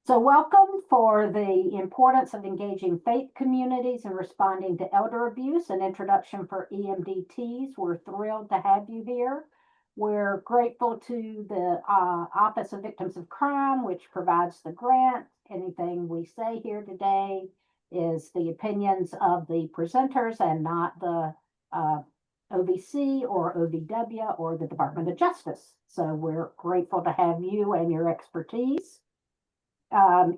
So welcome for the importance of engaging faith communities and responding to elder abuse, an introduction for E-MDTs. We're thrilled to have you here. We're grateful to the Office of Victims of Crime, which provides the grant. Anything we say here today is the opinions of the presenters and not the OVC or OVW or the Department of Justice. So we're grateful to have you and your expertise.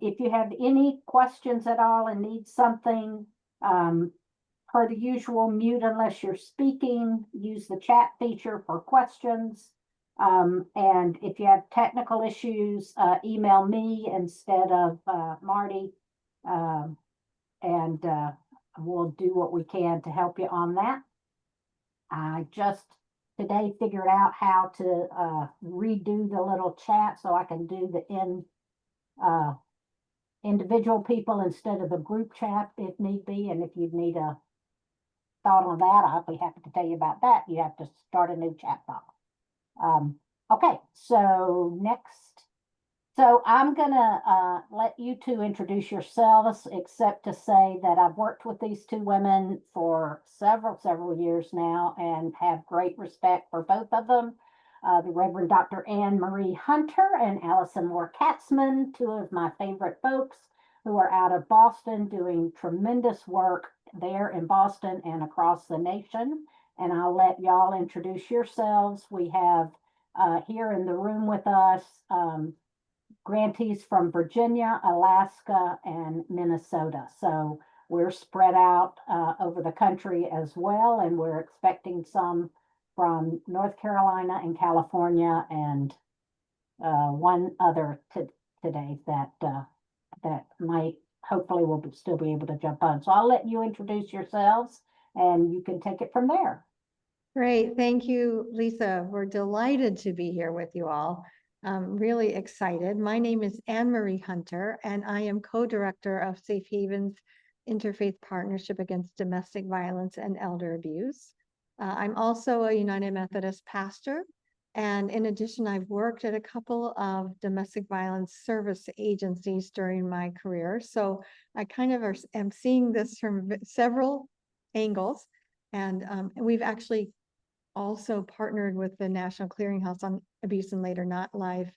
If you have any questions at all and need something, per the usual, mute unless you're speaking, use the chat feature for questions. And if you have technical issues, email me instead of Marty, and we'll do what we can to help you on that. I just today figured out how to redo the little chat so I can do the individual people instead of the group chat if need be. And if you need a thought on that, I'll be happy to tell you about that. You have to start a new chat file. Okay, so next. So I'm gonna let you two introduce yourselves, except to say that I've worked with these two women for several years now and have great respect for both of them. The Reverend Dr. Anne Marie Hunter and Alyson Katzman, two of my favorite folks who are out of Boston doing tremendous work there in Boston and across the nation. And I'll let y'all introduce yourselves. We have here in the room with us grantees from Virginia, Alaska, and Minnesota. So we're spread out over the country as well, and we're expecting some from North Carolina and California, and one other today that might hopefully will still be able to jump on. So I'll let you introduce yourselves, and you can take it from there. Great, thank you, Lisa. We're delighted to be here with you all. I'm really excited. My name is Anne Marie Hunter, and I am co-director of Safe Havens Interfaith Partnership Against Domestic Violence and Elder Abuse. I'm also a United Methodist pastor, and in addition, I've worked at a couple of domestic violence service agencies during my career. So I kind of am seeing this from several angles, and we've actually also partnered with the National Clearinghouse on Abuse in Later Not Life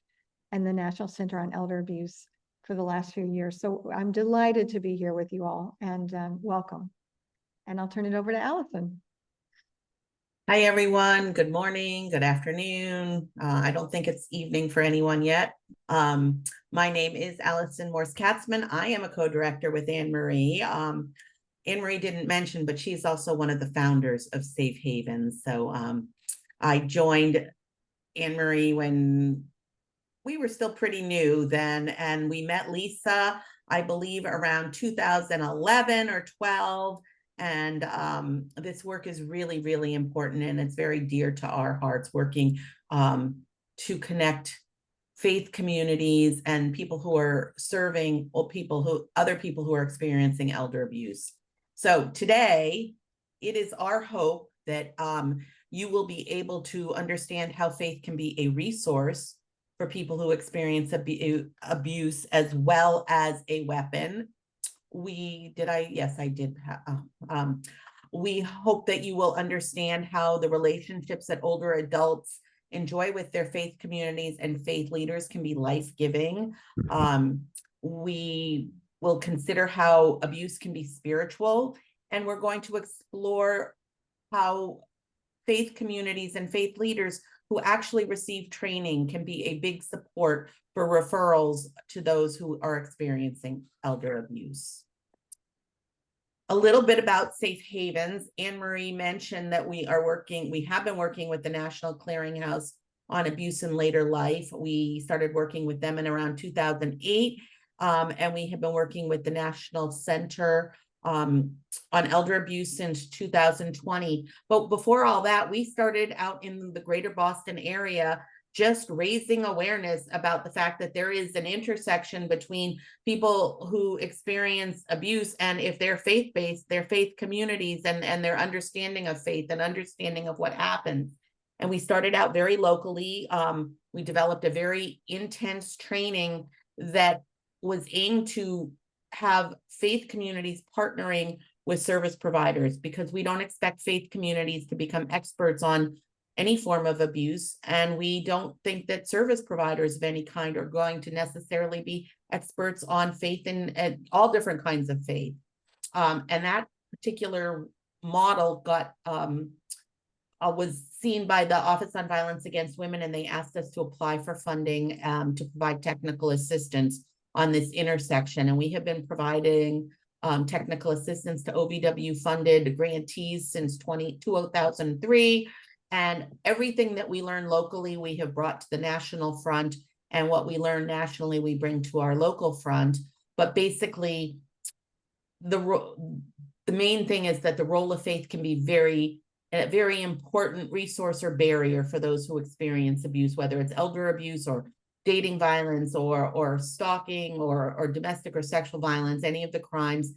and the National Center on Elder Abuse for the last few years. So I'm delighted to be here with you all, and welcome. And I'll turn it over to Alyson. Hi, everyone. Good morning, good afternoon. I don't think it's evening for anyone yet. My name is Alyson Morse Katzman. I am a co-director with Anne Marie. Anne Marie didn't mention, but she's also one of the founders of Safe Havens. So I joined Anne Marie when we were still pretty new then, and we met Lisa, I believe, around 2011 or 12. And this work is really, really important, and it's very dear to our hearts, working to connect faith communities and people who are serving other people who are experiencing elder abuse. So today, it is our hope that you will be able to understand how faith can be a resource for people who experience abuse as well as a weapon. Yes, I did. We hope that you will understand how the relationships that older adults enjoy with their faith communities and faith leaders can be life-giving. We will consider how abuse can be spiritual, and we're going to explore how faith communities and faith leaders who actually receive training can be a big support for referrals to those who are experiencing elder abuse. A little bit about Safe Havens. Anne Marie mentioned that we have been working with the National Clearinghouse on abuse in later life. We started working with them in around 2008, and we have been working with the National Center on elder abuse since 2020. But before all that, we started out in the greater Boston area, just raising awareness about the fact that there is an intersection between people who experience abuse, and if they're faith-based, their faith communities and their understanding of faith and understanding of what happens. And we started out very locally. We developed a very intense training that was aimed to have faith communities partnering with service providers, because we don't expect faith communities to become experts on any form of abuse. And we don't think that service providers of any kind are going to necessarily be experts on faith and all different kinds of faith. And that particular model was seen by the Office on Violence Against Women, and they asked us to apply for funding to provide technical assistance on this intersection. And we have been providing technical assistance to OVW funded grantees since 2003. And everything that we learn locally, we have brought to the national front. And what we learn nationally, we bring to our local front. But basically, the main thing is that the role of faith can be a very important resource or barrier for those who experience abuse, whether it's elder abuse or dating violence or stalking or domestic or sexual violence, any of the crimes.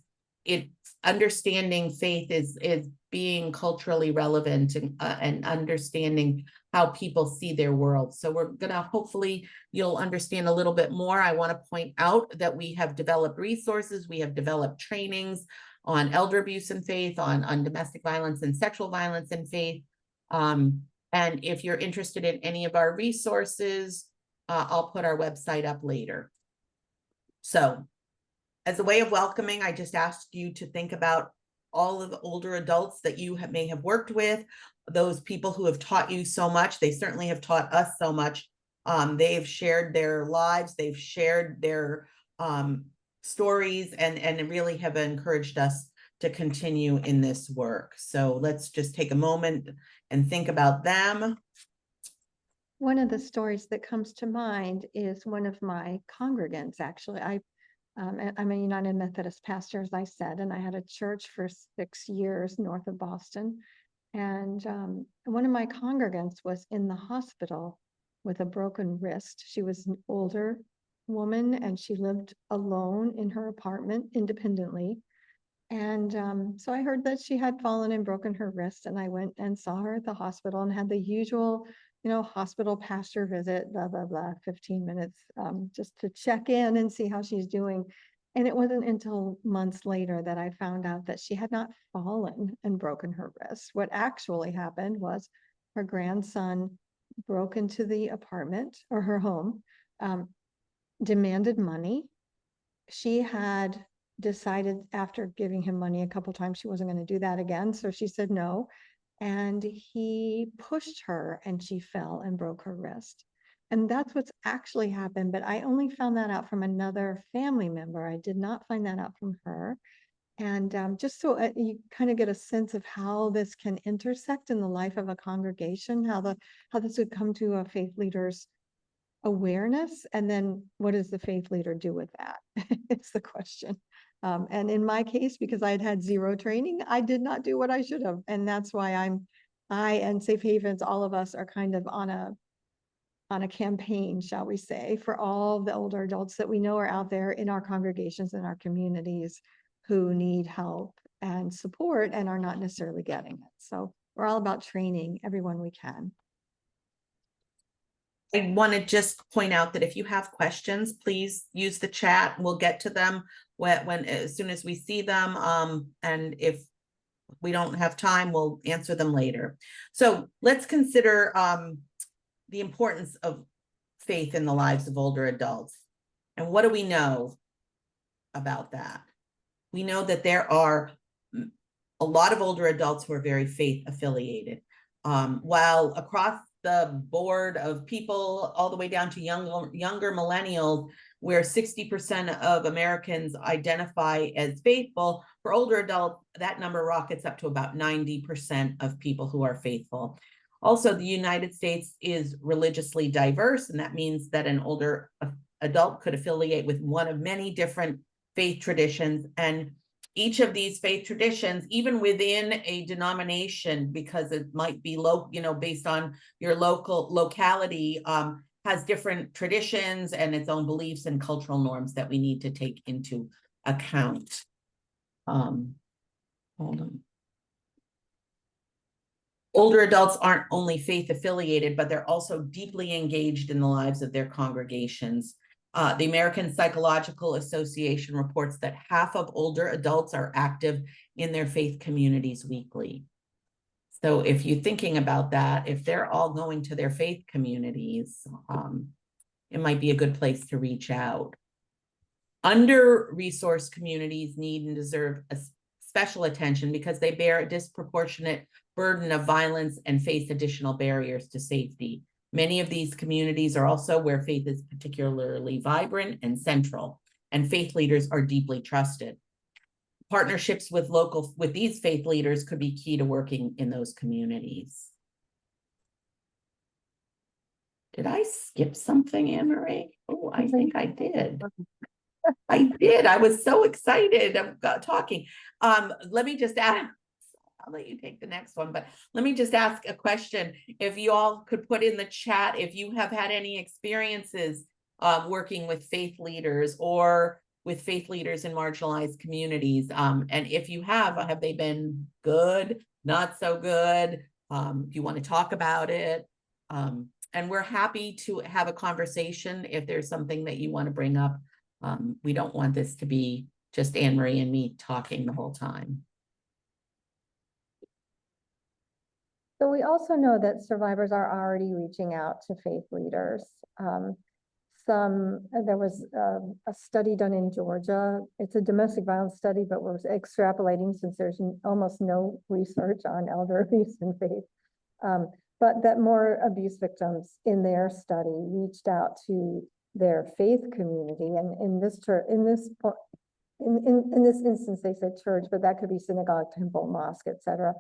Understanding faith is being culturally relevant and understanding how people see their world. So we're gonna, hopefully you'll understand a little bit more. I want to point out that we have developed resources, we have developed trainings on elder abuse and faith, on domestic violence and sexual violence and faith. And if you're interested in any of our resources, I'll put our website up later. So as a way of welcoming, I just asked you to think about all of the older adults that you may have worked with, those people who have taught you so much. They certainly have taught us so much. They've shared their lives, they've shared their stories, and really have encouraged us to continue in this work. So let's just take a moment and think about them. One of the stories that comes to mind is one of my congregants, actually. I'm a United Methodist pastor, as I said, and I had a church for 6 years north of Boston. And one of my congregants was in the hospital with a broken wrist. She was an older woman and she lived alone in her apartment independently. And so I heard that she had fallen and broken her wrist, and I went and saw her at the hospital and had the usual, hospital pastor visit, blah, blah, blah, 15 minutes just to check in and see how she's doing. And it wasn't until months later that I found out that she had not fallen and broken her wrist. What actually happened was her grandson broke into the apartment or her home, demanded money. She had decided after giving him money a couple times she wasn't going to do that again, so she said no, and he pushed her and she fell and broke her wrist. And that's what's actually happened, but I only found that out from another family member. I did not find that out from her. And just so you kind of get a sense of how this can intersect in the life of a congregation, how this would come to a faith leader's awareness, and then what does the faith leader do with that? It's the question. And in my case, because I had zero training, I did not do what I should have. And that's why I and Safe Havens, all of us are kind of on a campaign, shall we say, for all the older adults that we know are out there in our congregations and our communities who need help and support and are not necessarily getting it. So we're all about training everyone we can. I want to just point out that if you have questions, please use the chat. We'll get to them as soon as we see them. And if we don't have time, we'll answer them later. So let's consider the importance of faith in the lives of older adults. And what do we know about that? We know that there are a lot of older adults who are very faith affiliated. While across the board of people all the way down to younger millennials, where 60% of Americans identify as faithful, for older adults, that number rockets up to about 90% of people who are faithful. Also, the United States is religiously diverse, and that means that an older adult could affiliate with one of many different faith traditions. And each of these faith traditions, even within a denomination, because it might be based on your locality, has different traditions and its own beliefs and cultural norms that we need to take into account. Hold on. Older adults aren't only faith affiliated, but they're also deeply engaged in the lives of their congregations. The American Psychological Association reports that half of older adults are active in their faith communities weekly. So if you're thinking about that, if they're all going to their faith communities, it might be a good place to reach out. Under-resourced communities need and deserve a special attention because they bear a disproportionate burden of violence and face additional barriers to safety. Many of these communities are also where faith is particularly vibrant and central, and faith leaders are deeply trusted. Partnerships with these faith leaders could be key to working in those communities. Did I skip something, Anne-Marie? Oh, I think I did. I did. I was so excited about talking. Let me just add, I'll let you take the next one, but let me just ask a question. If you all could put in the chat, if you have had any experiences working with faith leaders or with faith leaders in marginalized communities. And if you have they been good, not so good? If you want to talk about it. And we're happy to have a conversation if there's something that you want to bring up. We don't want this to be just Anne-Marie and me talking the whole time. So we also know that survivors are already reaching out to faith leaders. There was a study done in Georgia. It's a domestic violence study, but we're extrapolating since there's almost no research on elder abuse and faith. But that more abuse victims in their study reached out to their faith community, and in this instance they said church, but that could be synagogue, temple, mosque, etc.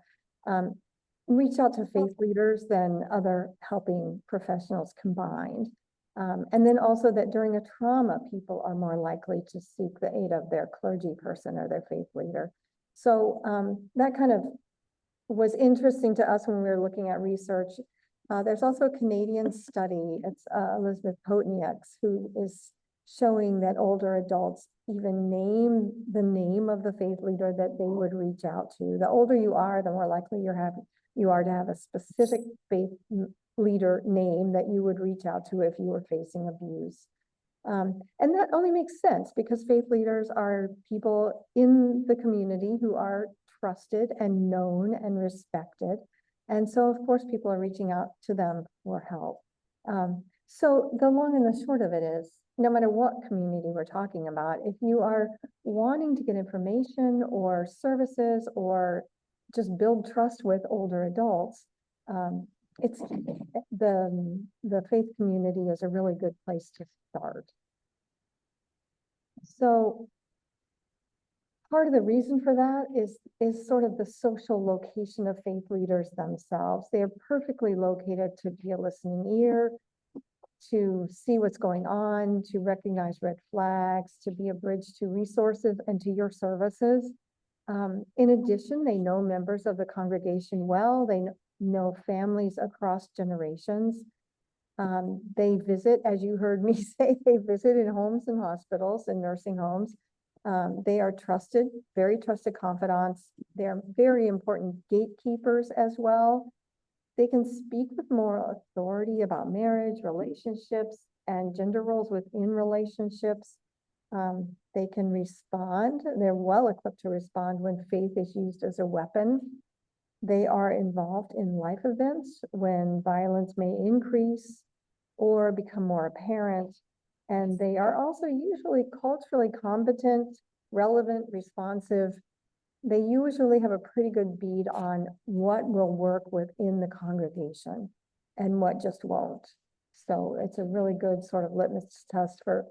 Reach out to faith leaders than other helping professionals combined. And then also that during a trauma, people are more likely to seek the aid of their clergy person or their faith leader. So that kind of was interesting to us when we were looking at research. There's also a Canadian study, it's Elizabeth Potniak's, who is showing that older adults even name the name of the faith leader that they would reach out to. The older you are, the more likely you are to have a specific faith leader name that you would reach out to if you were facing abuse. And that only makes sense because faith leaders are people in the community who are trusted and known and respected. And so, of course, people are reaching out to them for help. So the long and the short of it is, no matter what community we're talking about, if you are wanting to get information or services or just build trust with older adults, it's the faith community is a really good place to start. So part of the reason for that is sort of the social location of faith leaders themselves. They are perfectly located to be a listening ear, to see what's going on, to recognize red flags, to be a bridge to resources and to your services. In addition, they know members of the congregation well. They know families across generations. They visit, as you heard me say, they visit in homes and hospitals and nursing homes. They are trusted, very trusted confidants. They're very important gatekeepers as well. They can speak with moral authority about marriage, relationships, and gender roles within relationships. They can respond. They're well equipped to respond when faith is used as a weapon. They are involved in life events when violence may increase or become more apparent. And they are also usually culturally competent, relevant, responsive. They usually have a pretty good bead on what will work within the congregation and what just won't. So it's a really good sort of litmus test for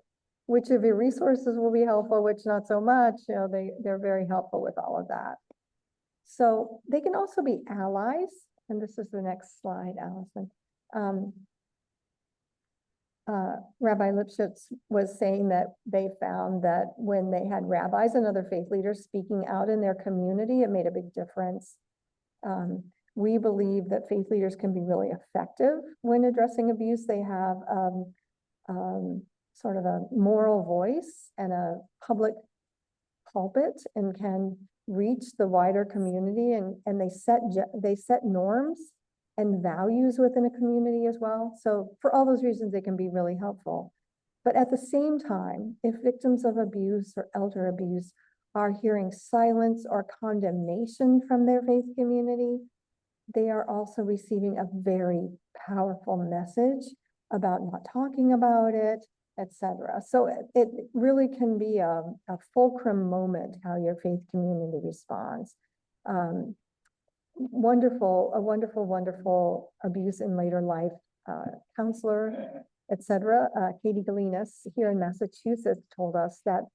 which of your resources will be helpful, which not so much. You know, they're very helpful with all of that. So they can also be allies. And this is the next slide, Alyson. Rabbi Lipschitz was saying that they found that when they had rabbis and other faith leaders speaking out in their community, it made a big difference. We believe that faith leaders can be really effective when addressing abuse. They have sort of a moral voice and a public pulpit and can reach the wider community, and they set norms and values within a community as well. So for all those reasons, they can be really helpful. But at the same time, if victims of abuse or elder abuse are hearing silence or condemnation from their faith community, they are also receiving a very powerful message about not talking about it, etc. So it really can be a fulcrum moment how your faith community responds. Wonderful abuse in later life counselor, etc. Katie Galinas here in Massachusetts told us that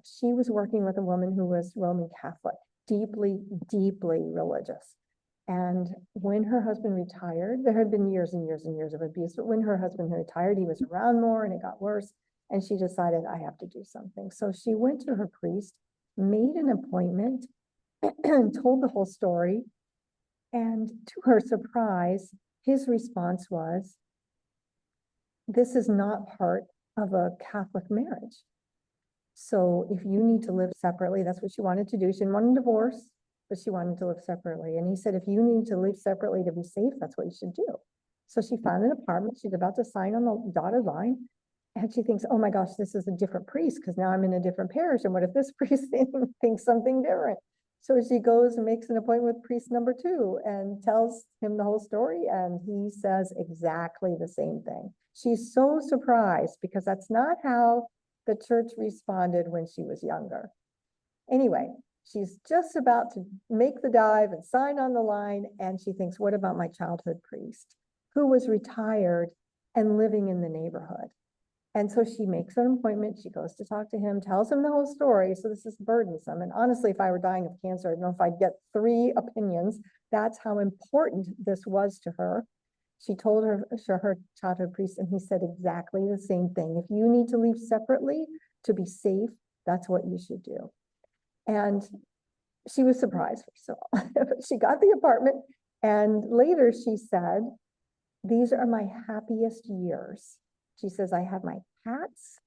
she was working with a woman who was Roman Catholic, deeply, deeply religious. And when her husband retired, there had been years and years and years of abuse, but when her husband retired, he was around more and it got worse. And she decided, I have to do something. So she went to her priest, made an appointment, and told the whole story. And to her surprise, his response was, this is not part of a Catholic marriage. So if you need to live separately, that's what she wanted to do. She didn't want a divorce, but she wanted to live separately. And he said, if you need to live separately to be safe, that's what you should do. So she found an apartment. She's about to sign on the dotted line. And she thinks, oh my gosh, this is a different priest because now I'm in a different parish. And what if this priest thinks something different? So she goes and makes an appointment with priest number 2 and tells him the whole story. And he says exactly the same thing. She's so surprised because that's not how the church responded when she was younger. Anyway, she's just about to make the dive and sign on the line. And she thinks, what about my childhood priest who was retired and living in the neighborhood? And so she makes an appointment. She goes to talk to him, tells him the whole story. So this is burdensome. And honestly, if I were dying of cancer, I don't know if I'd get 3 opinions. That's how important this was to her. She told her childhood priest, and he said exactly the same thing. If you need to leave separately to be safe, that's what you should do. And she was surprised, first of all. She got the apartment, and later she said, these are my happiest years. She says, I have my cats,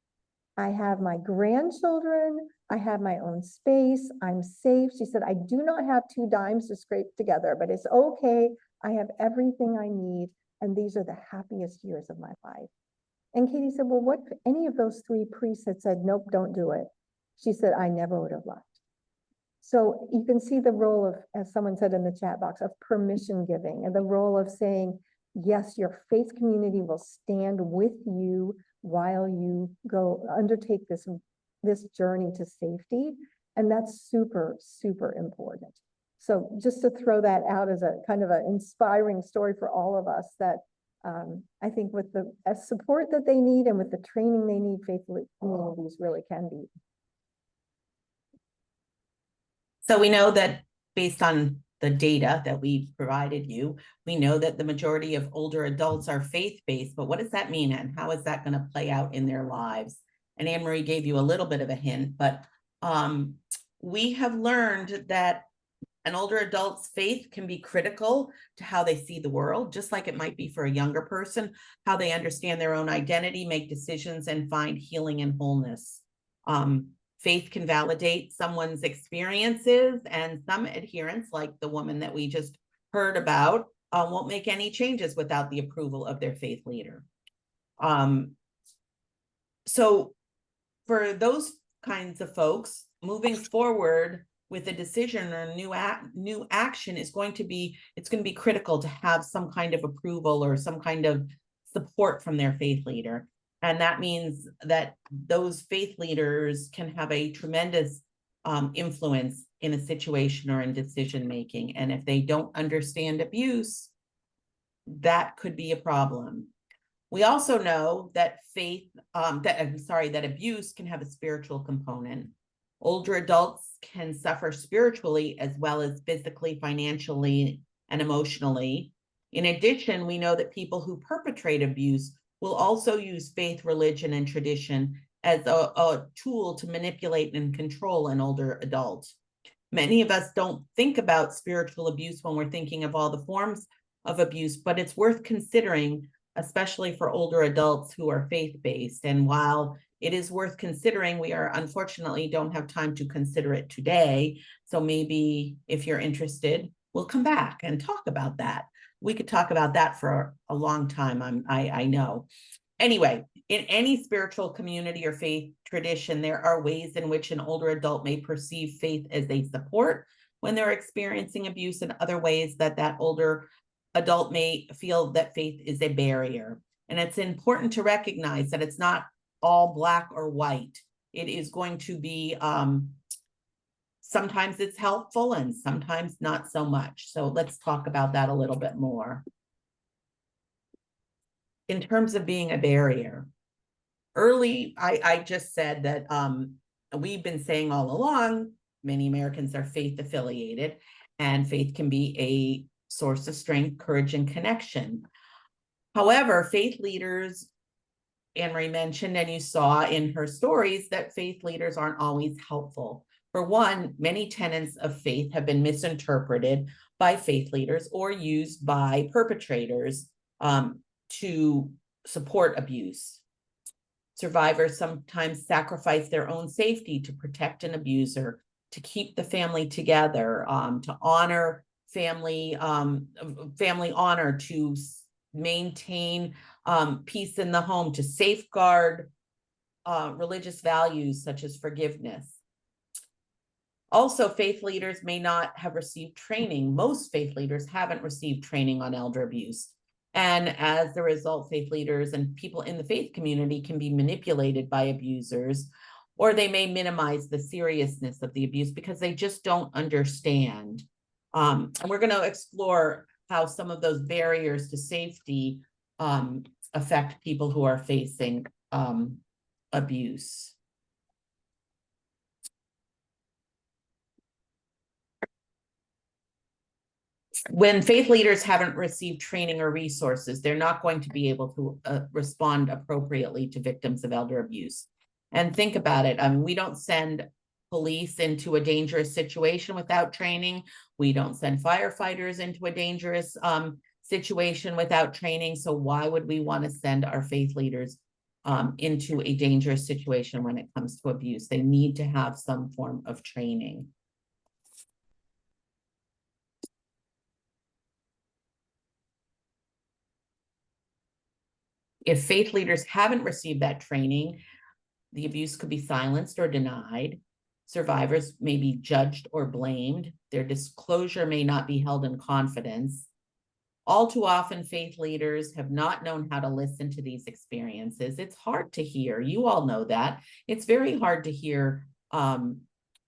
I have my grandchildren, I have my own space, I'm safe. She said, I do not have 2 dimes to scrape together, but it's okay. I have everything I need, and these are the happiest years of my life. And Katie said, well, what if any of those 3 priests had said, nope, don't do it? She said, I never would have left. So you can see the role of, as someone said in the chat box, of permission giving, and the role of saying, yes, your faith community will stand with you while you go undertake this journey to safety. And that's super, super important. So just to throw that out as a kind of an inspiring story for all of us, that I think with the support that they need and with the training they need, faith communities really can be. So we know that based on the data that we've provided you, we know that the majority of older adults are faith-based, but what does that mean and how is that going to play out in their lives? And Anne-Marie gave you a little bit of a hint, but we have learned that an older adult's faith can be critical to how they see the world, just like it might be for a younger person, how they understand their own identity, make decisions, and find healing and wholeness. Faith can validate someone's experiences, and some adherents, like the woman that we just heard about, won't make any changes without the approval of their faith leader. So for those kinds of folks, moving forward with a decision or new action is going to be, it's going to be critical to have some kind of approval or some kind of support from their faith leader. And that means that those faith leaders can have a tremendous influence in a situation or in decision making. And if they don't understand abuse, that could be a problem. We also know that that abuse can have a spiritual component. Older adults can suffer spiritually as well as physically, financially, and emotionally. In addition, we know that people who perpetrate abuse will also use faith, religion, and tradition as a tool to manipulate and control an older adult. Many of us don't think about spiritual abuse when we're thinking of all the forms of abuse, but it's worth considering, especially for older adults who are faith-based. And while it is worth considering, we unfortunately don't have time to consider it today. So maybe if you're interested, we'll come back and talk about that. We could talk about that for a long time, I know. Anyway, In any spiritual community or faith tradition, there are ways in which an older adult may perceive faith as a support when they're experiencing abuse, and other ways that that older adult may feel that faith is a barrier. And it's important to recognize that it's not all black or white. It is going to be, sometimes it's helpful and sometimes not so much. So let's talk about that a little bit more. In terms of being a barrier, I just said that we've been saying all along, many Americans are faith affiliated, and faith can be a source of strength, courage, and connection. However, faith leaders, Anne-Marie mentioned, and you saw in her stories, that faith leaders aren't always helpful. For one, many tenets of faith have been misinterpreted by faith leaders or used by perpetrators to support abuse. Survivors sometimes sacrifice their own safety to protect an abuser, to keep the family together, to honor family honor, to maintain peace in the home, to safeguard religious values such as forgiveness. Also, faith leaders may not have received training. Most faith leaders haven't received training on elder abuse. And as a result, faith leaders and people in the faith community can be manipulated by abusers, or they may minimize the seriousness of the abuse because they just don't understand. And we're going to explore how some of those barriers to safety affect people who are facing abuse. When faith leaders haven't received training or resources, they're not going to be able to respond appropriately to victims of elder abuse. And think about it. I mean, we don't send police into a dangerous situation without training. We don't send firefighters into a dangerous situation without training. So why would we want to send our faith leaders into a dangerous situation when it comes to abuse? They need to have some form of training. If faith leaders haven't received that training, the abuse could be silenced or denied. Survivors may be judged or blamed. Their disclosure may not be held in confidence. All too often, faith leaders have not known how to listen to these experiences. It's hard to hear. You all know that. It's very hard to hear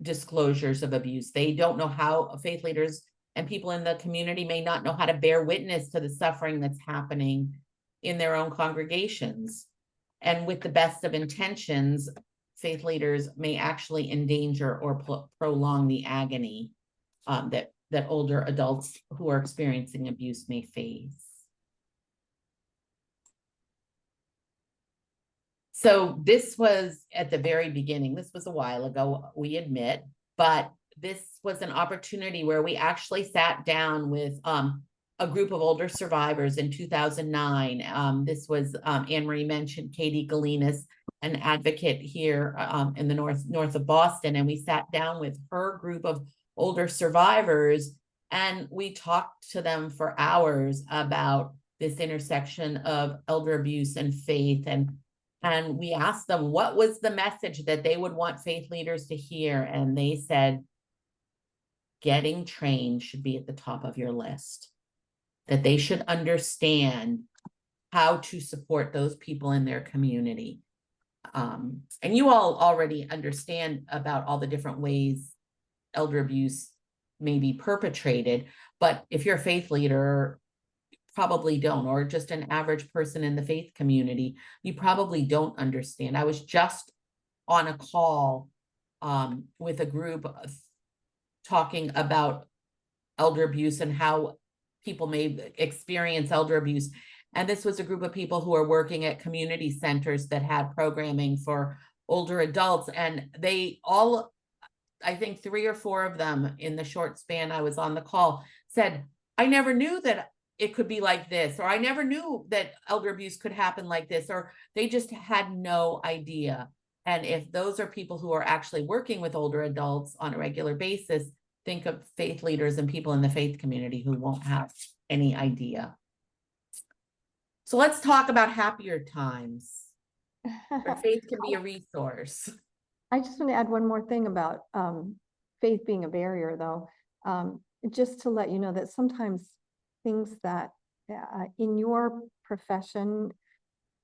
disclosures of abuse. They don't know how. Faith leaders and people in the community may not know how to bear witness to the suffering that's happening in their own congregations. And with the best of intentions, faith leaders may actually endanger or prolong the agony that older adults who are experiencing abuse may face. So this was at the very beginning. This was a while ago, we admit, but this was an opportunity where we actually sat down with a group of older survivors in 2009. This was, Anne-Marie mentioned Katie Galinas, an advocate here in the north of Boston, and we sat down with her group of older survivors, and we talked to them for hours about this intersection of elder abuse and faith, and we asked them what was the message that they would want faith leaders to hear, and they said, getting trained should be at the top of your list. That they should understand how to support those people in their community. And you all already understand about all the different ways elder abuse may be perpetrated, but if you're a faith leader, probably don't, or just an average person in the faith community, you probably don't understand. I was just on a call with a group talking about elder abuse and how people may experience elder abuse. And this was a group of people who are working at community centers that had programming for older adults. And they all, I think 3 or 4 of them in the short span I was on the call said, I never knew that it could be like this, or I never knew that elder abuse could happen like this, or they just had no idea. And if those are people who are actually working with older adults on a regular basis, think of faith leaders and people in the faith community who won't have any idea. So let's talk about happier times. Or faith can be a resource. I just want to add one more thing about faith being a barrier, though. Just to let you know that sometimes things that in your profession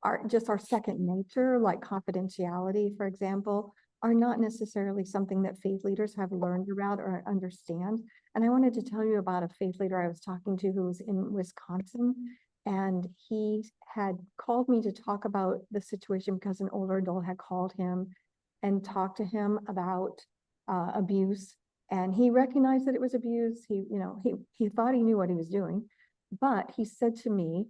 are just our second nature, like confidentiality, for example, are not necessarily something that faith leaders have learned about or understand. And I wanted to tell you about a faith leader I was talking to who was in Wisconsin, and he had called me to talk about the situation because an older adult had called him and talked to him about abuse. And he recognized that it was abuse. He thought he knew what he was doing, but he said to me,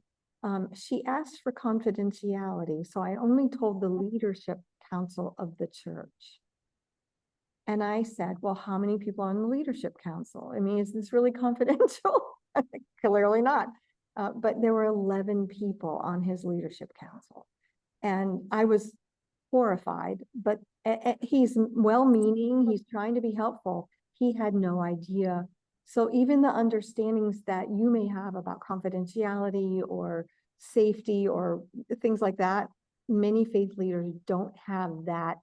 she asked for confidentiality, so I only told the leadership council of the church. And I said, well, how many people are on the leadership council? I mean, is this really confidential? Clearly not. But there were 11 people on his leadership council. And I was horrified, but he's well-meaning, he's trying to be helpful. He had no idea. So even the understandings that you may have about confidentiality or safety or things like that, many faith leaders don't have that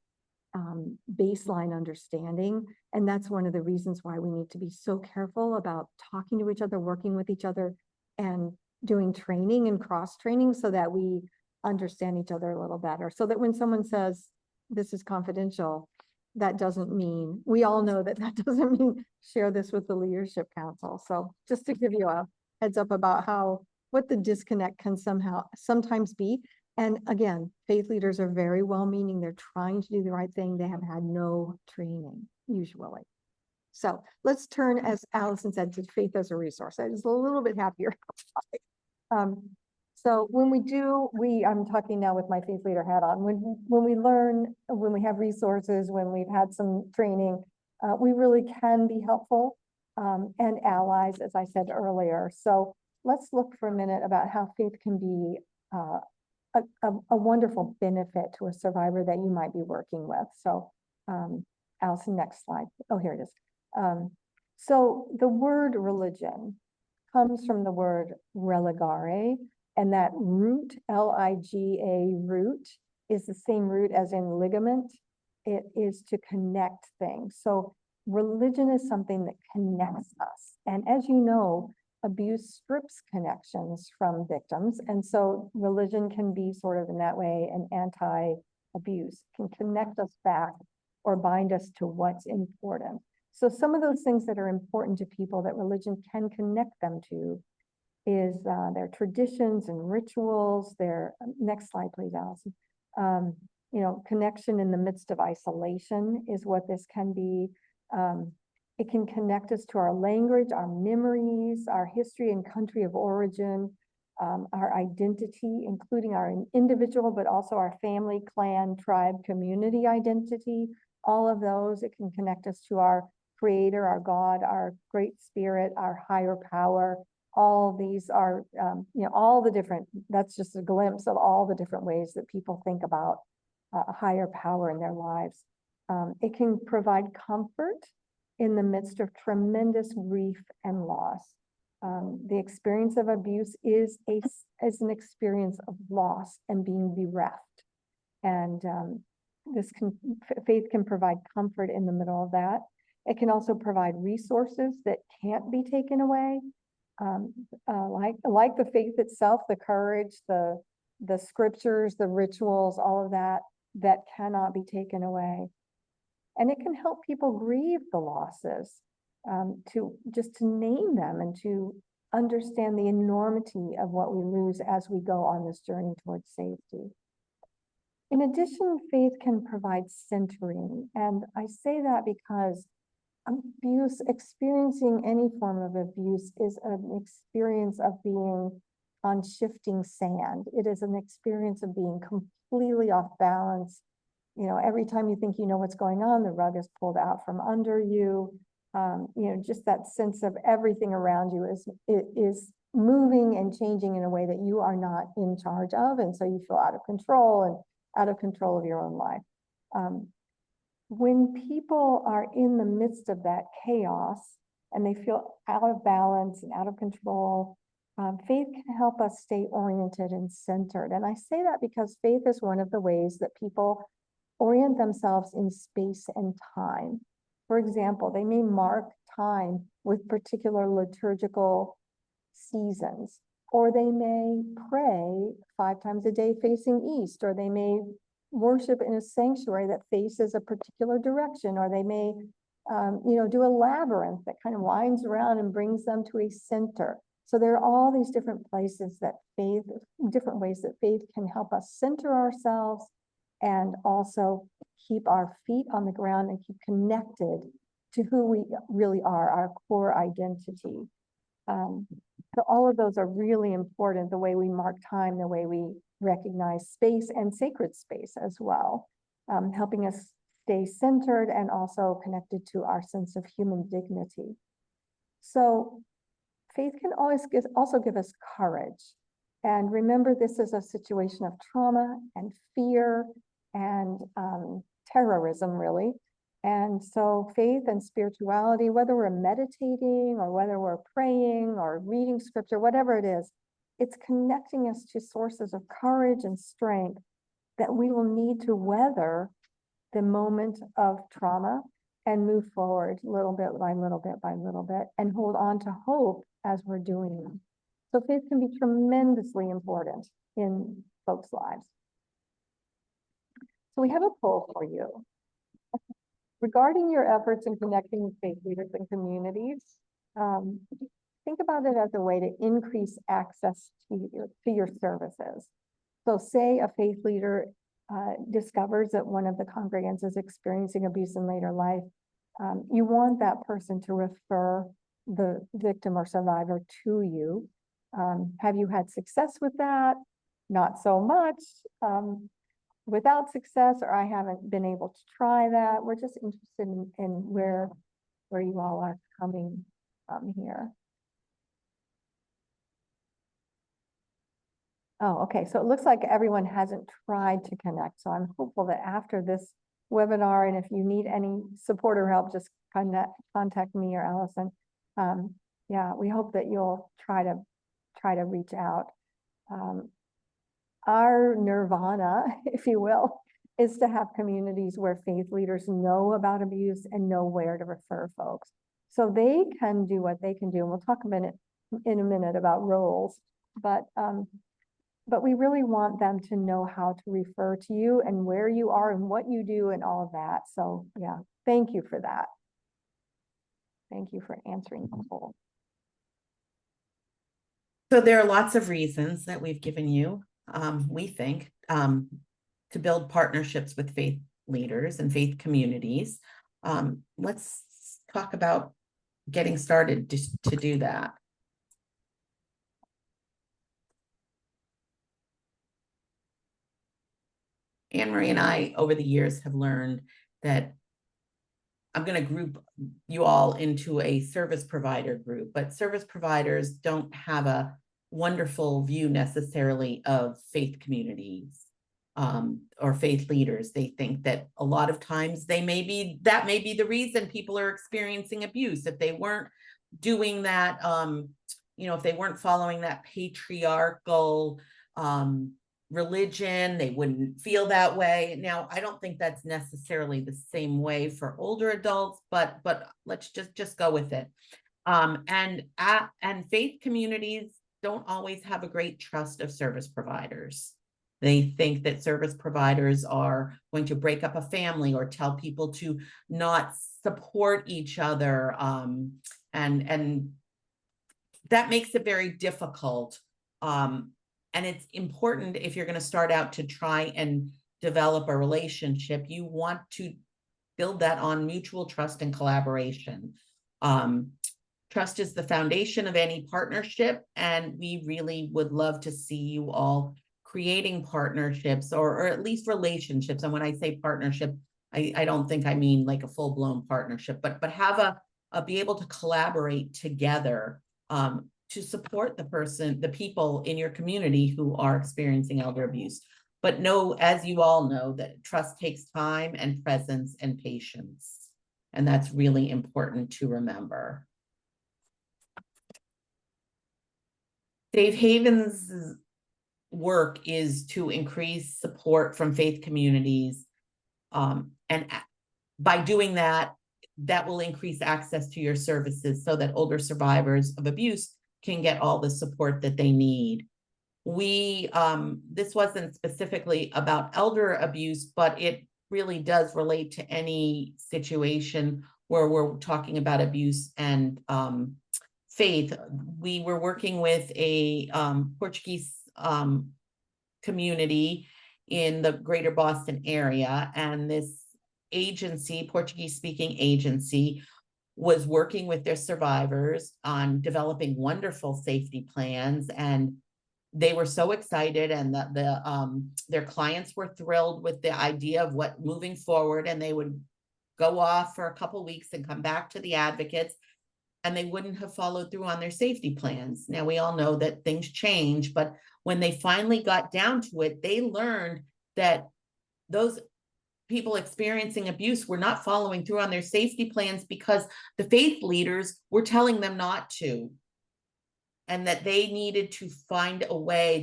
baseline understanding. And that's one of the reasons why we need to be so careful about talking to each other, working with each other, and doing training and cross-training so that we understand each other a little better. So that when someone says, this is confidential, that doesn't mean, we all know that that doesn't mean share this with the leadership council. So just to give you a heads up about what the disconnect can sometimes be. And again, faith leaders are very well-meaning. They're trying to do the right thing. They have had no training usually. So let's turn, as Alyson said, to faith as a resource. I was a little bit happier. So when I'm talking now with my faith leader hat on, when we learn, when we have resources, when we've had some training, we really can be helpful and allies, as I said earlier. So let's look for a minute about how faith can be a wonderful benefit to a survivor that you might be working with. So Alyson, next slide. Oh, here it is. So the word religion comes from the word religare, and that root, L-I-G-A root, is the same root as in ligament. It is to connect things. So religion is something that connects us. And as you know, abuse strips connections from victims. And so religion can be sort of in that way an anti-abuse, can connect us back or bind us to what's important. So some of those things that are important to people that religion can connect them to is their traditions and rituals, next slide, please, Alyson. Connection in the midst of isolation is what this can be. It can connect us to our language, our memories, our history and country of origin, our identity, including our individual, but also our family, clan, tribe, community identity. All of those, it can connect us to our creator, our God, our great spirit, our higher power. All these are, all the different, that's just a glimpse of all the different ways that people think about a higher power in their lives. It can provide comfort in the midst of tremendous grief and loss. The experience of abuse is an experience of loss and being bereft. And faith can provide comfort in the middle of that. It can also provide resources that can't be taken away. Like the faith itself, the courage, the scriptures, the rituals, all of that cannot be taken away. And it can help people grieve the losses, to name them and to understand the enormity of what we lose as we go on this journey towards safety. In addition, faith can provide centering. And I say that because experiencing any form of abuse is an experience of being on shifting sand. It is an experience of being completely off balance. Every time you think you know what's going on, the rug is pulled out from under you. Just that sense of everything around you is moving and changing in a way that you are not in charge of. And so you feel out of control of your own life. When people are in the midst of that chaos and they feel out of balance and out of control, Faith can help us stay oriented and centered. And I say that because faith is one of the ways that people orient themselves in space and time. For example, they may mark time with particular liturgical seasons, or they may pray 5 times a day facing east, or they may worship in a sanctuary that faces a particular direction, or they may do a labyrinth that kind of winds around and brings them to a center. So there are all these different places that faith, different ways that faith can help us center ourselves and also keep our feet on the ground and keep connected to who we really are, our core identity. So all of those are really important, the way we mark time, the way we recognize space and sacred space as well, helping us stay centered and also connected to our sense of human dignity. So faith can also give us courage. And remember, this is a situation of trauma and fear and terrorism, really. And so faith and spirituality, whether we're meditating or whether we're praying or reading scripture, whatever it is, it's connecting us to sources of courage and strength that we will need to weather the moment of trauma and move forward little bit by little bit by little bit and hold on to hope as we're doing them. So faith can be tremendously important in folks' lives. So we have a poll for you. Regarding your efforts in connecting with faith leaders and communities, think about it as a way to increase access to your services. So say a faith leader discovers that one of the congregants is experiencing abuse in later life. You want that person to refer the victim or survivor to you. Have you had success with that? Not so much. Without success, or I haven't been able to try that. We're just interested in where you all are coming from here. Oh, okay. So it looks like everyone hasn't tried to connect. So I'm hopeful that after this webinar, and if you need any support or help, just contact me or Alyson. Yeah, we hope that you'll try to reach out. Our nirvana, if you will, is to have communities where faith leaders know about abuse and know where to refer folks. So they can do what they can do. And we'll talk in a minute about roles, but we really want them to know how to refer to you and where you are and what you do and all of that. So yeah, thank you for that. Thank you for answering the poll. So there are lots of reasons that we've given you, we think, to build partnerships with faith leaders and faith communities. Let's talk about getting started to do that. Anne-Marie and I, over the years, have learned that I'm going to group you all into a service provider group, but service providers don't have a wonderful view necessarily of faith communities or faith leaders. They think that a lot of times that may be the reason people are experiencing abuse. If they weren't doing that, if they weren't following that patriarchal religion, they wouldn't feel that way. Now, I don't think that's necessarily the same way for older adults, but let's just go with it. And faith communities don't always have a great trust of service providers. They think that service providers are going to break up a family or tell people to not support each other. And that makes it very difficult. And it's important, if you're going to start out to try and develop a relationship, you want to build that on mutual trust and collaboration. Trust is the foundation of any partnership, and we really would love to see you all creating partnerships or at least relationships. And when I say partnership, I don't think I mean like a full-blown partnership, but have be able to collaborate together to support the people in your community who are experiencing elder abuse. But know, as you all know, that trust takes time and presence and patience. And that's really important to remember. Safe Havens' work is to increase support from faith communities. And by doing that, that will increase access to your services so that older survivors of abuse can get all the support that they need. This wasn't specifically about elder abuse, but it really does relate to any situation where we're talking about abuse and faith. We were working with a Portuguese community in the greater Boston area, and this agency, Portuguese-speaking agency, was working with their survivors on developing wonderful safety plans, and they were so excited, and their clients were thrilled with the idea of what moving forward, and they would go off for a couple of weeks and come back to the advocates, and they wouldn't have followed through on their safety plans. Now, we all know that things change, but when they finally got down to it, they learned that those people experiencing abuse were not following through on their safety plans because the faith leaders were telling them not to, and that they needed to find a way.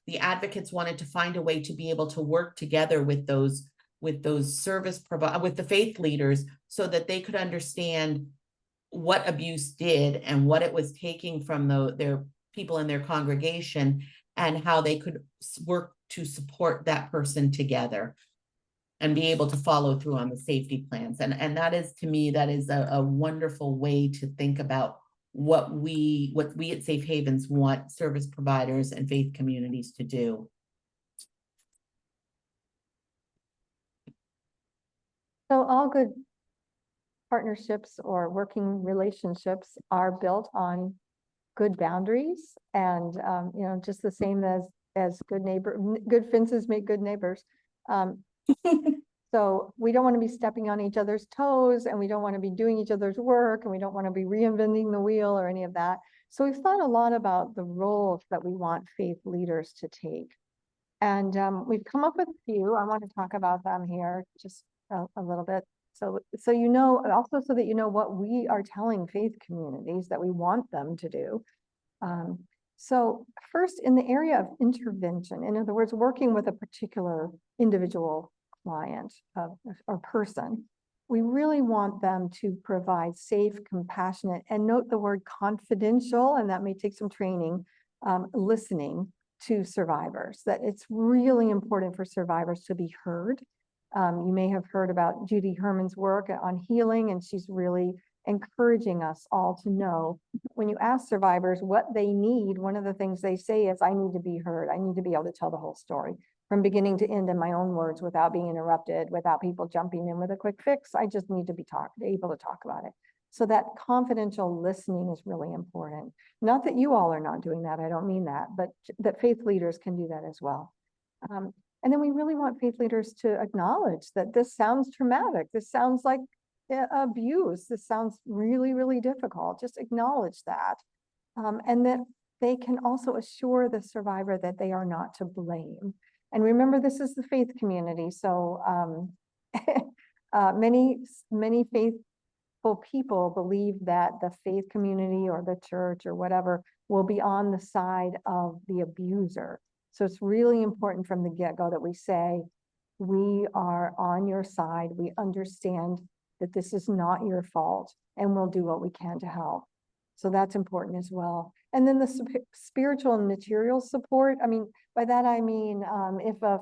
The advocates wanted to find a way to be able to work together with those service providers, with the faith leaders, so that they could understand what abuse did and what it was taking from their people in their congregation, and how they could work to support that person together and be able to follow through on the safety plans. And that is, to me, that is a wonderful way to think about what we at Safe Havens want service providers and faith communities to do. So all good partnerships or working relationships are built on good boundaries, and you know, just the same as good fences make good neighbors. So we don't want to be stepping on each other's toes, and we don't want to be doing each other's work, and we don't want to be reinventing the wheel or any of that. So we've thought a lot about the roles that we want faith leaders to take. And we've come up with a few. I want to talk about them here just a little bit. So you know, also so that you know what we are telling faith communities that we want them to do. So first, in the area of intervention, in other words, working with a particular individual client or person, we really want them to provide safe, compassionate, and note the word confidential, and that may take some training, listening to survivors. That it's really important for survivors to be heard. You may have heard about Judy Herman's work on healing, and she's really encouraging us all to know when you ask survivors what they need, one of the things they say is, I need to be heard. I need to be able to tell the whole story from beginning to end in my own words without being interrupted, without people jumping in with a quick fix. I just need to be able to talk about it. So that confidential listening is really important. Not that you all are not doing that, I don't mean that, but that faith leaders can do that as well. And then we really want faith leaders to acknowledge that this sounds traumatic. This sounds like abuse. This sounds really, really difficult. Just acknowledge that. And that they can also assure the survivor that they are not to blame. And remember, this is the faith community. So many faithful people believe that the faith community or the church or whatever will be on the side of the abuser. So it's really important from the get-go that we say, we are on your side. We understand that this is not your fault, and we'll do what we can to help. So that's important as well. And then the spiritual and material support. I mean, by that I mean, if a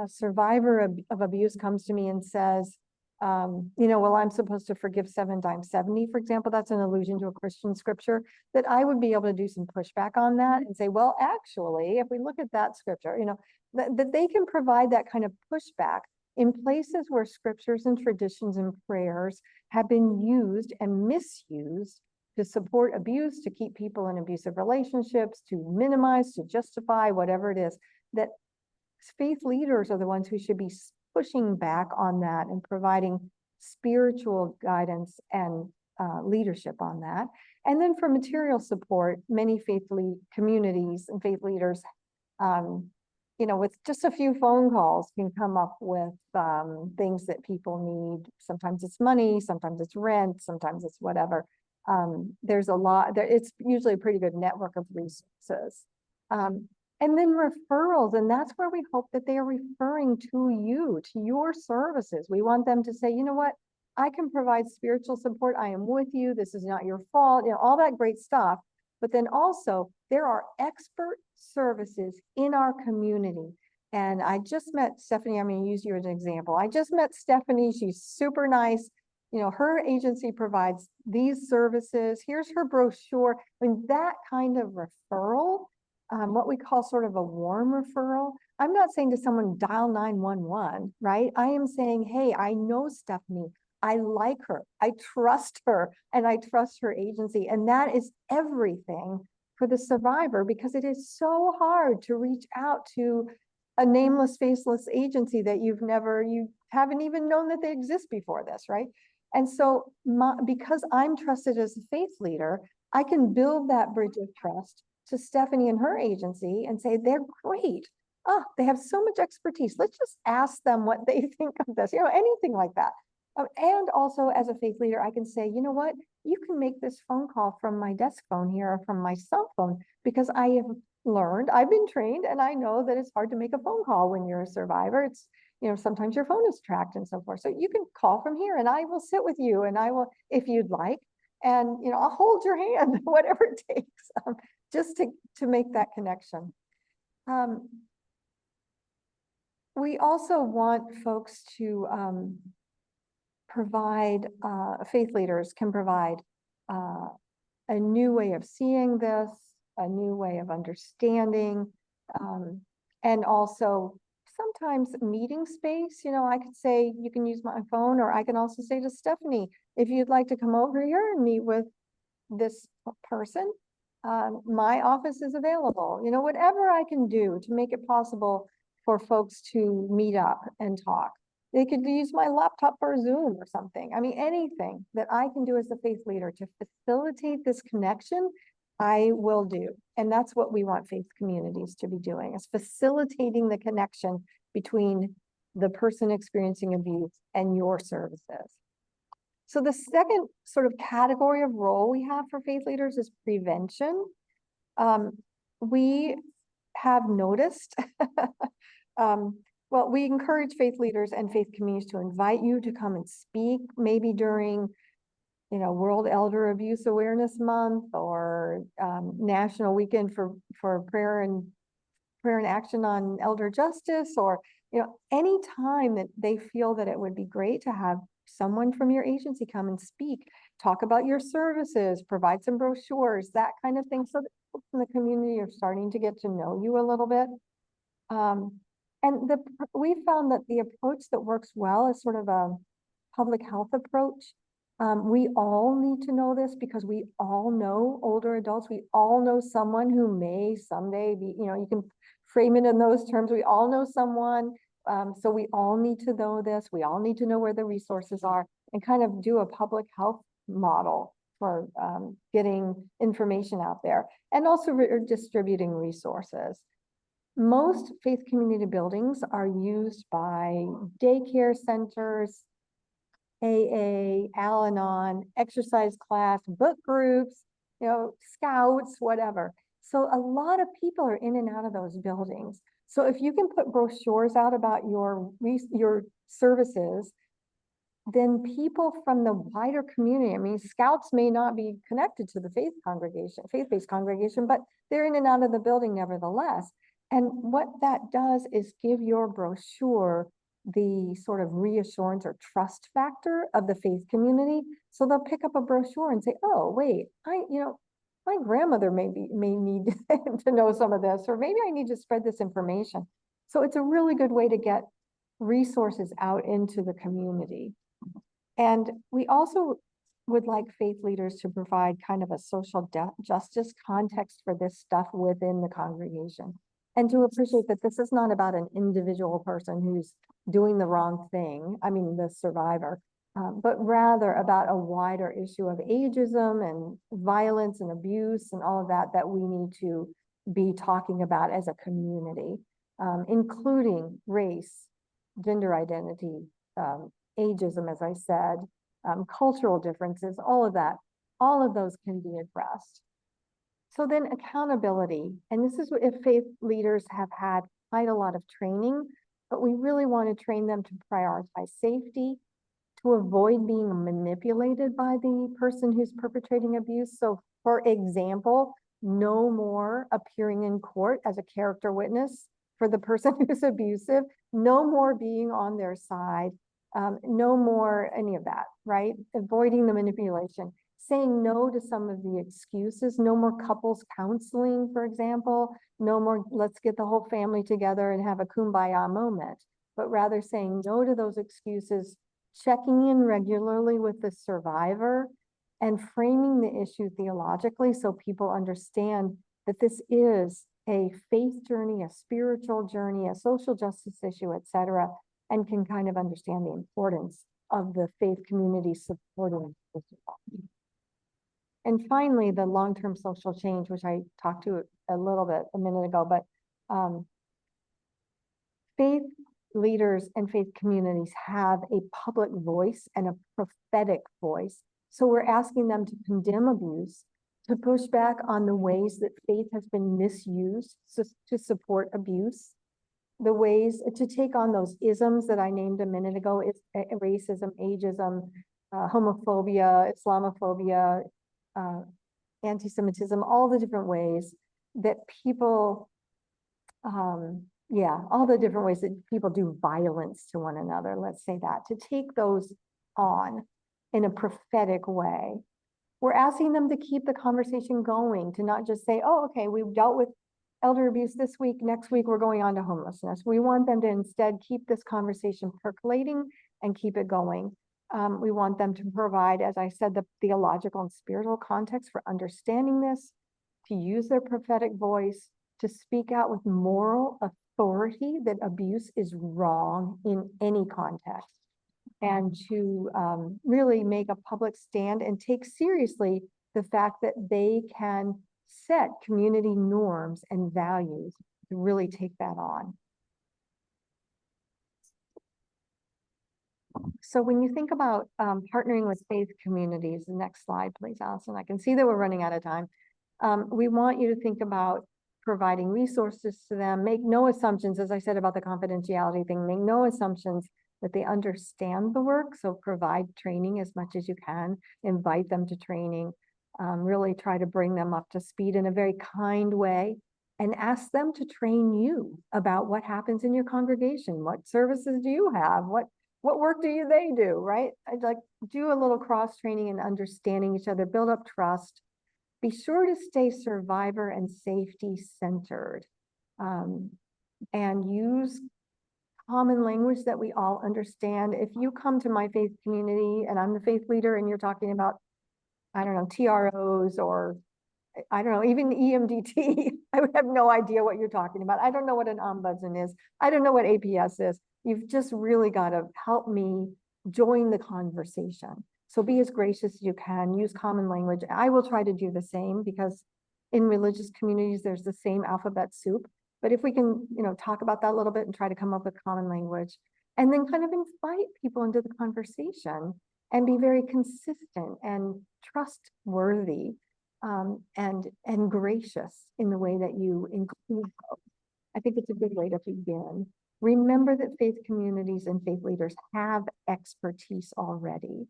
survivor of abuse comes to me and says, you know, well, I'm supposed to forgive 7 times 70, for example, that's an allusion to a Christian scripture, that I would be able to do some pushback on that and say, well, actually, if we look at that scripture, you know, that they can provide that kind of pushback in places where scriptures and traditions and prayers have been used and misused to support abuse, to keep people in abusive relationships, to minimize, to justify, whatever it is, that faith leaders are the ones who should be pushing back on that and providing spiritual guidance and leadership on that. And then for material support, many faith communities and faith leaders, you know, with just a few phone calls can come up with things that people need. Sometimes it's money, sometimes it's rent, sometimes it's whatever. There's a lot there. It's usually a pretty good network of resources. And then referrals, and that's where we hope that they are referring to you, to your services. We want them to say, you know what, I can provide spiritual support. I am with you. This is not your fault, all that great stuff. But then also there are expert services in our community. And I just met Stephanie. I'm going to use you as an example. I just met Stephanie. She's super nice. Her agency provides these services. Here's her brochure. I mean, that kind of referral, what we call sort of a warm referral. I'm not saying to someone dial 911, right? I am saying, hey, I know Stephanie. I like her. I trust her, and I trust her agency. And that is everything for the survivor, because it is so hard to reach out to a nameless, faceless agency that you haven't even known that they exist before this, right? And so because I'm trusted as a faith leader, I can build that bridge of trust to Stephanie and her agency and say, they're great. Oh, they have so much expertise. Let's just ask them what they think of this, anything like that. And also as a faith leader, I can say, you know what, you can make this phone call from my desk phone here or from my cell phone, because I have learned, I've been trained, and I know that it's hard to make a phone call when you're a survivor. It's, sometimes your phone is tracked and so forth. So you can call from here, and I will sit with you, and I will, if you'd like, and, I'll hold your hand, whatever it takes, just to make that connection. We also want folks to provide, faith leaders can provide a new way of seeing this, a new way of understanding, and also sometimes meeting space. I could say, you can use my phone, or I can also say to Stephanie, if you'd like to come over here and meet with this person, my office is available. Whatever I can do to make it possible for folks to meet up and talk. They could use my laptop for Zoom or something. I mean, anything that I can do as a faith leader to facilitate this connection, I will do. And that's what we want faith communities to be doing, is facilitating the connection between the person experiencing abuse and your services. So the second sort of category of role we have for faith leaders is prevention. We have noticed, well, we encourage faith leaders and faith communities to invite you to come and speak, maybe during, World Elder Abuse Awareness Month, or National Weekend for prayer and action on elder justice, or, any time that they feel that it would be great to have someone from your agency come and speak, talk about your services, provide some brochures, that kind of thing, so that folks in the community are starting to get to know you a little bit. And we found that the approach that works well is sort of a public health approach. We all need to know this, because we all know older adults. We all know someone who may someday be, you can frame it in those terms. We all know someone. So we all need to know this. We all need to know where the resources are, and kind of do a public health model for getting information out there, and also distributing resources. Most faith community buildings are used by daycare centers, AA, Al-Anon, exercise class, book groups, scouts, whatever. So a lot of people are in and out of those buildings. So if you can put brochures out about your services, then people from the wider community, I mean, scouts may not be connected to the faith-based congregation, but they're in and out of the building nevertheless. And what that does is give your brochure the sort of reassurance or trust factor of the faith community. So they'll pick up a brochure and say, oh, wait, my grandmother may need to know some of this, or maybe I need to spread this information. So it's a really good way to get resources out into the community. And we also would like faith leaders to provide kind of a social justice context for this stuff within the congregation, and to appreciate that this is not about an individual person who's doing the wrong thing, I mean, the survivor, but rather about a wider issue of ageism and violence and abuse and all of that we need to be talking about as a community, including race, gender identity, ageism, as I said, cultural differences, all of that. all of those can be addressed. So then accountability, and this is what if faith leaders have had quite a lot of training, but we really want to train them to prioritize safety, to avoid being manipulated by the person who's perpetrating abuse. So for example, no more appearing in court as a character witness for the person who's abusive, no more being on their side, no more any of that, right? Avoiding the manipulation, saying no to some of the excuses, no more couples counseling, for example, no more let's get the whole family together and have a kumbaya moment, but rather saying no to those excuses, checking in regularly with the survivor, and framing the issue theologically so people understand that this is a faith journey, a spiritual journey, a social justice issue, etc., and can kind of understand the importance of the faith community supporting this. And finally, the long-term social change, which I talked to a little bit a minute ago, but faith leaders and faith communities have a public voice and a prophetic voice. So we're asking them to condemn abuse, to push back on the ways that faith has been misused to support abuse, the ways to take on those isms that I named a minute ago, racism, ageism, homophobia, Islamophobia, anti-Semitism, all the different ways that people, all the different ways that people do violence to one another, let's say that, to take those on in a prophetic way. We're asking them to keep the conversation going, to not just say, oh, okay, we've dealt with elder abuse this week, next week we're going on to homelessness. We want them to instead keep this conversation percolating and keep it going. We want them to provide, as I said, the theological and spiritual context for understanding this, to use their prophetic voice, to speak out with moral authority that abuse is wrong in any context, and to really make a public stand and take seriously the fact that they can set community norms and values to really take that on. So when you think about partnering with faith communities, the next slide, please, Alyson. I can see that we're running out of time. We want you to think about providing resources to them. Make no assumptions, as I said about the confidentiality thing, make no assumptions that they understand the work. So provide training as much as you can, invite them to training, really try to bring them up to speed in a very kind way, and ask them to train you about what happens in your congregation. What services do you have? What work do they do, right? I'd like do a little cross training and understanding each other, build up trust. Be sure to stay survivor and safety centered, and use common language that we all understand. If you come to my faith community and I'm the faith leader and you're talking about, I don't know, TROs or I don't know, even E-MDT, I would have no idea what you're talking about. I don't know what an ombudsman is. I don't know what APS is. You've just really got to help me join the conversation. So be as gracious as you can, use common language. I will try to do the same because in religious communities, there's the same alphabet soup. But if we can, talk about that a little bit and try to come up with common language, and then kind of invite people into the conversation and be very consistent and trustworthy, and gracious in the way that you include folks. I think it's a good way to begin. Remember that faith communities and faith leaders have expertise already.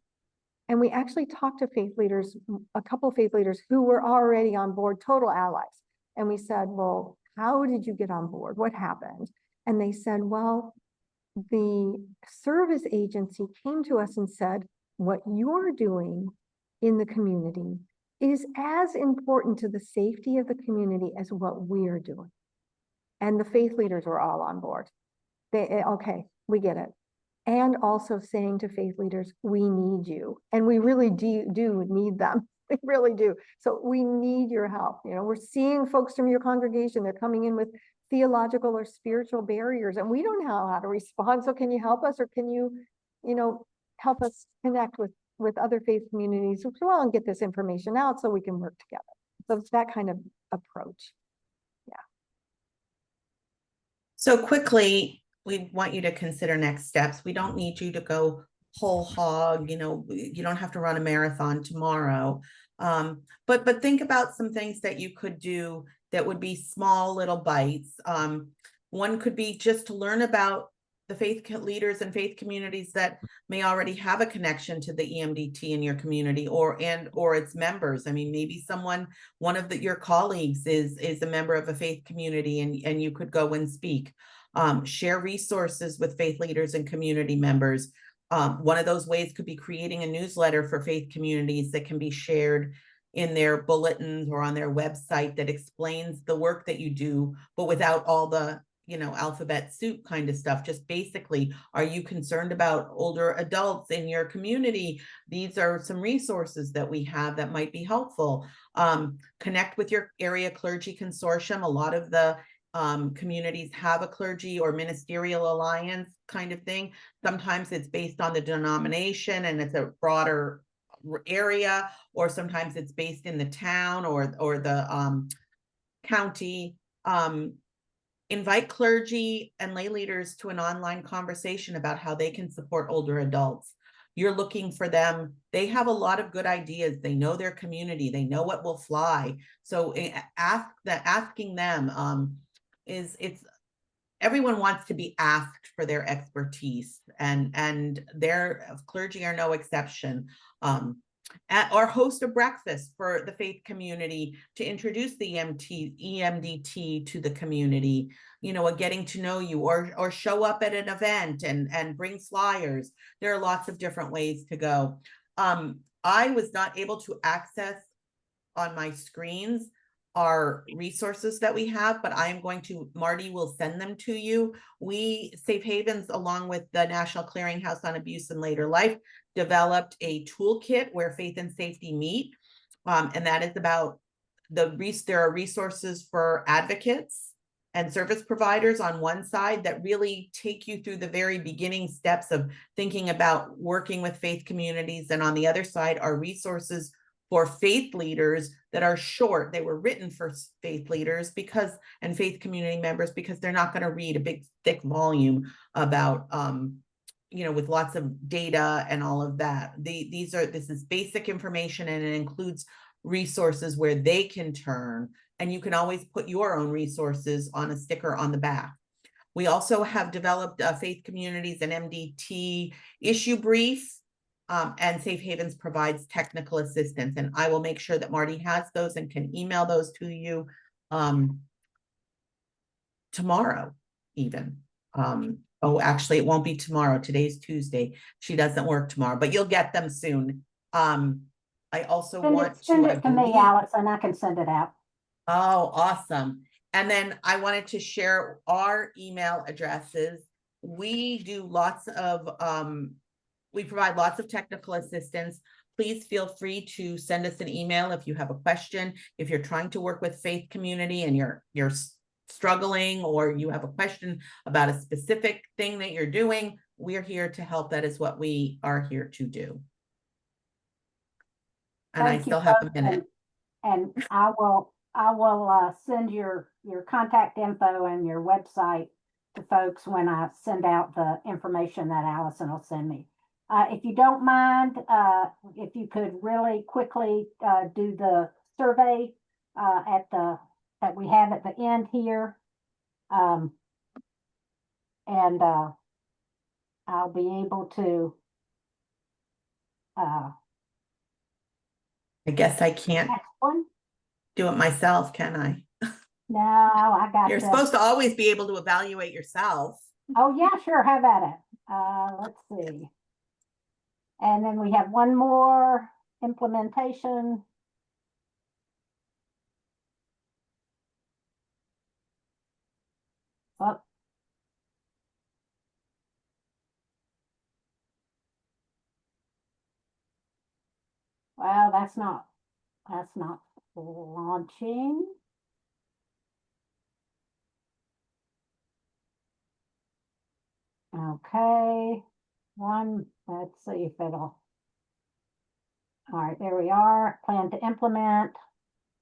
And we actually talked to faith leaders, a couple of faith leaders who were already on board, total allies. And we said, well, how did you get on board? What happened? And they said, well, the service agency came to us and said, what you're doing in the community is as important to the safety of the community as what we're doing. And the faith leaders were all on board. Okay, we get it. And also saying to faith leaders, we need you. And we really do need them. We really do. So we need your help. We're seeing folks from your congregation, they're coming in with theological or spiritual barriers, and we don't know how to respond. So can you help us, or can you, help us connect with other faith communities as well and get this information out so we can work together? So it's that kind of approach. Yeah. So quickly, we want you to consider next steps. We don't need you to go whole hog, you don't have to run a marathon tomorrow, But think about some things that you could do that would be small little bites. One could be just to learn about the faith leaders and faith communities that may already have a connection to the E-MDT in your community or its members. I mean, maybe one of your colleagues is a member of a faith community and you could go and speak. Share resources with faith leaders and community members. One of those ways could be creating a newsletter for faith communities that can be shared in their bulletins or on their website that explains the work that you do, but without all the alphabet soup kind of stuff. Just basically, are you concerned about older adults in your community? These are some resources that we have that might be helpful. Connect with your area clergy consortium. A lot of the communities have a clergy or ministerial alliance kind of thing. Sometimes it's based on the denomination and it's a broader area, or sometimes it's based in the town or the county. Invite clergy and lay leaders to an online conversation about how they can support older adults. You're looking for them. They have a lot of good ideas. They know their community. They know what will fly. So asking them everyone wants to be asked for their expertise, and their clergy are no exception. Or host a breakfast for the faith community to introduce the E-MDT to the community, a getting to know you, or show up at an event and bring flyers. There are lots of different ways to go. I was not able to access on my screens our resources that we have, but Marty will send them to you. Safe Havens, along with the National Clearinghouse on Abuse in Later Life, developed a toolkit where faith and safety meet. And that is about there are resources for advocates and service providers on one side that really take you through the very beginning steps of thinking about working with faith communities. And on the other side are resources for faith leaders that are short. They were written for faith leaders and faith community members, because they're not going to read a big thick volume about with lots of data and all of that. This is basic information, and it includes resources where they can turn, and you can always put your own resources on a sticker on the back. We also have developed faith communities and MDT issue brief, and Safe Havens provides technical assistance, and I will make sure that Marty has those and can email those to you tomorrow even. Oh, actually, it won't be tomorrow. Today's Tuesday. She doesn't work tomorrow, but you'll get them soon. I also send it to me, Alyson. I can send it out. Oh, awesome. And then I wanted to share our email addresses. We do we provide lots of technical assistance. Please feel free to send us an email if you have a question. If you're trying to work with faith community and you're struggling, or you have a question about a specific thing that you're doing, we're here to help. That is what we are here to do. And I still have a minute. And I will send your contact info and your website to folks when I send out the information that Alyson will send me. If you don't mind, if you could really quickly do the survey that we have at the end here, and I'll be able to. I guess I can't do it myself, can I? No, I got. You're supposed to always be able to evaluate yourself. Oh yeah, sure. Have at it. Let's see. And then we have one more implementation. Oh. Well, that's not launching. Okay, let's see if it'll. All right, there we are. Plan to implement.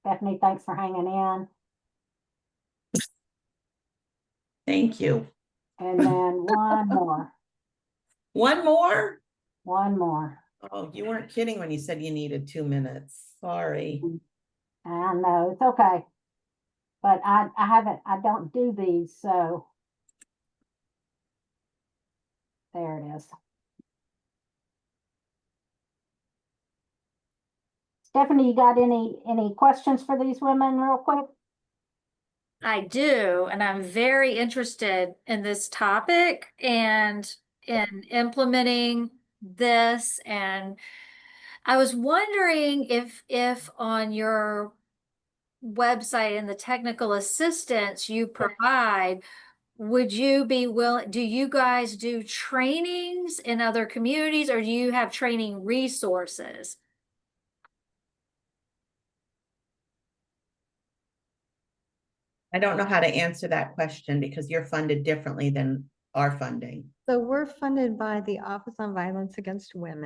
Stephanie, thanks for hanging in. Thank you. And then one more. One more? One more. Oh, you weren't kidding when you said you needed 2 minutes. Sorry. I know, it's okay. But I don't do these, so. There it is. Stephanie, you got any questions for these women real quick? I do, and I'm very interested in this topic and in implementing this. And I was wondering if on your website and the technical assistance you provide, would you be willing, do you guys do trainings in other communities, or do you have training resources? I don't know how to answer that question because you're funded differently than our funding. So we're funded by the Office on Violence Against Women.